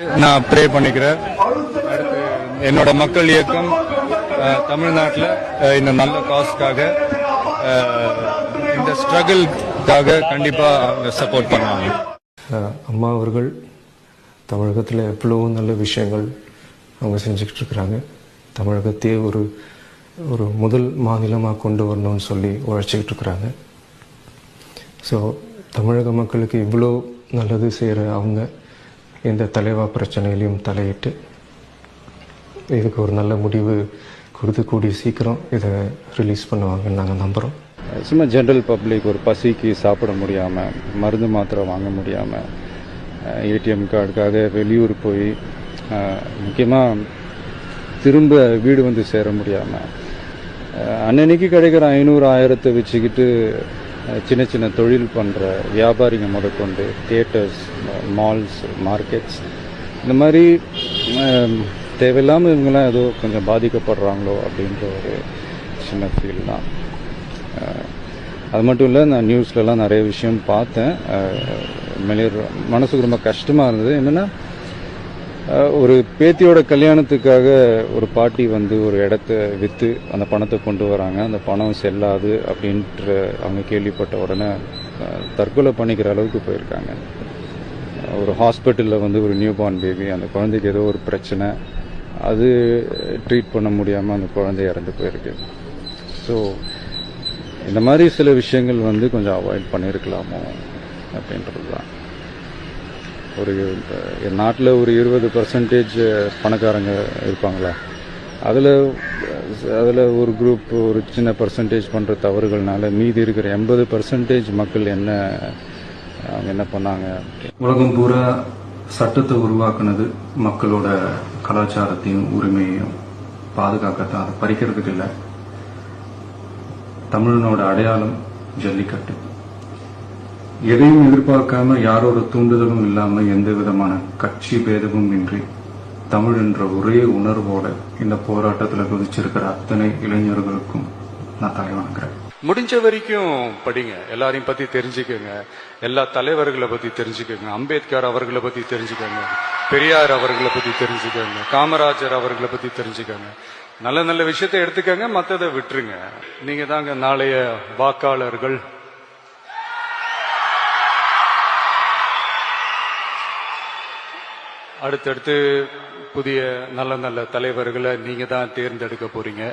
நான் ப்ரே பண்ணிக்கிறேன். அடுத்து என்னோட மக்கள் இயக்கம் தமிழ்நாட்டில் இந்த நல்ல காஸ்க்காக இந்த ஸ்ட்ரகிள்காக கண்டிப்பாக சப்போர்ட் பண்ணுவாங்க. அம்மா அவர்கள் தமிழகத்தில் எவ்வளவோ நல்ல விஷயங்கள் அவங்க செஞ்சுக்கிட்டு இருக்கிறாங்க. தமிழகத்தையே ஒரு முதல் மாநிலமாக கொண்டு வரணும்னு சொல்லி உழைச்சிக்கிட்டு இருக்கிறாங்க. ஸோ தமிழக மக்களுக்கு இவ்வளோ நல்லது செய்கிற அவங்க இந்த தலைவா பிரச்சனையிலையும் தலையிட்டு இதுக்கு ஒரு நல்ல முடிவு கொடுத்து கூடிய சீக்கிரம் இதை ரிலீஸ் பண்ணுவாங்கன்னு நாங்கள் நம்புகிறோம். சும்மா ஜென்ரல் பப்ளிக் ஒரு பசிக்கு சாப்பிட முடியாமல், மருந்து மாத்திரை வாங்க முடியாமல், ஏடிஎம் கார்டுக்காக வெளியூர் போய் முக்கியமாக திரும்ப வீடு வந்து சேர முடியாமல், அன்னன்னைக்கு கிடைக்கிற 500-1000 வச்சுக்கிட்டு சின்ன சின்ன தொழில் பண்ணுற வியாபாரிங்க முதற்கொண்டு தியேட்டர்ஸ், மால்ஸ், மார்க்கெட்ஸ், இந்த மாதிரி தேவையில்லாமல் இவங்கெல்லாம் ஏதோ கொஞ்சம் பாதிக்கப்படுறாங்களோ அப்படின்ற ஒரு சின்ன ஃபீல் தான். அது மட்டும் இல்லை, நான் நியூஸ்லலாம் நிறைய விஷயம் பார்த்தேன். மனசுக்கு ரொம்ப கஷ்டமாக இருந்தது. என்னென்னா, ஒரு பேத்தியோட கல்யாணத்துக்காக ஒரு பாட்டி வந்து ஒரு இடத்த விற்று அந்த பணத்தை கொண்டு வராங்க. அந்த பணம் செல்லாது அப்படின்ற அவங்க கேள்விப்பட்ட உடனே தற்கொலை பண்ணிக்கிற அளவுக்கு போயிருக்காங்க. ஒரு ஹாஸ்பிட்டலில் வந்து ஒரு நியூ பார்ன் பேபி, அந்த குழந்தைக்கு ஏதோ ஒரு பிரச்சனை, அது ட்ரீட் பண்ண முடியாமல் அந்த குழந்தை இறந்து போயிருக்கு. ஸோ இந்த மாதிரி சில விஷயங்கள் வந்து கொஞ்சம் அவாய்ட் பண்ணியிருக்கலாமோ அப்படின்றது தான். ஒரு நாட்டில் ஒரு 20% பணக்காரங்க இருப்பாங்களா, அதில் ஒரு குரூப் ஒரு சின்ன பர்சன்டேஜ் பண்ணுற தவறுகள்னால மீதி இருக்கிற 80% மக்கள் அவங்க என்ன பண்ணாங்க. உலகம் பூரா சட்டத்தை உருவாக்குனது மக்களோட கலாச்சாரத்தையும் உரிமையையும் பாதுகாக்கத்தான், அதை பறிக்கிறதுக்கு இல்லை. தமிழனோட அடையாளம் ஜல்லிக்கட்டு. எதையும் எதிர்பார்க்காம, யாரோட தூண்டுதலும் இல்லாம, எந்த விதமான கட்சி பேதமும் இன்றி தமிழ் என்ற ஒரே உணர்வோட இந்த போராட்டத்தில் குதிச்சிருக்கிற அத்தனை இளைஞர்களுக்கும் நான் தலை வணங்குறேன். முடிஞ்ச வரைக்கும் படிங்க, எல்லாரையும் பத்தி தெரிஞ்சுக்கோங்க, எல்லா தலைவர்களை பத்தி தெரிஞ்சுக்கோங்க, அம்பேத்கர் அவர்களை பத்தி தெரிஞ்சுக்கோங்க, பெரியார் அவர்களை பத்தி தெரிஞ்சுக்கோங்க, காமராஜர் அவர்களை பத்தி தெரிஞ்சுக்கோங்க. நல்ல நல்ல விஷயத்தை எடுத்துக்கோங்க, மற்றதை விட்டுருங்க. நீங்க தாங்க நாளைய வாக்காளர்கள். அடுத்தடுத்து புதிய நல்ல நல்ல தலைவர்களை நீங்க தான் தேர்ந்தெடுக்க போறீங்க.